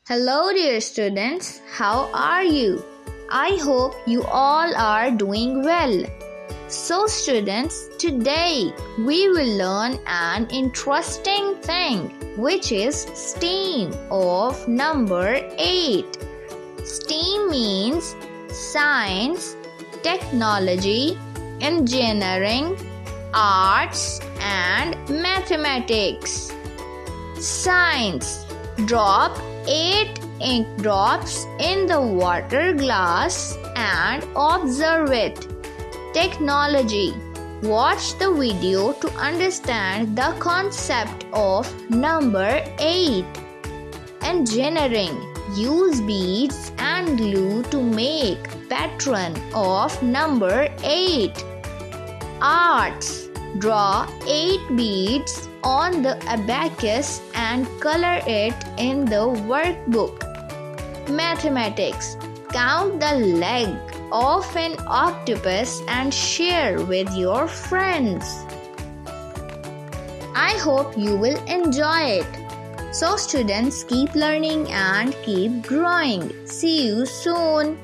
Hello dear students, how are you? I hope you all are doing well. So students, today we will learn an interesting thing which is STEAM of number 8. STEAM means science, technology, engineering, arts and mathematics. Science. Drop 8 ink drops in the water glass and observe it. Technology. Watch the video to understand the concept of number 8. Engineering. Use beads and glue to make pattern of number 8. Arts. Draw 8 beads on the abacus and color it in the workbook. Mathematics. Count the leg of an octopus and share with your friends. I hope you will enjoy it. So students, keep learning and keep growing. See you soon.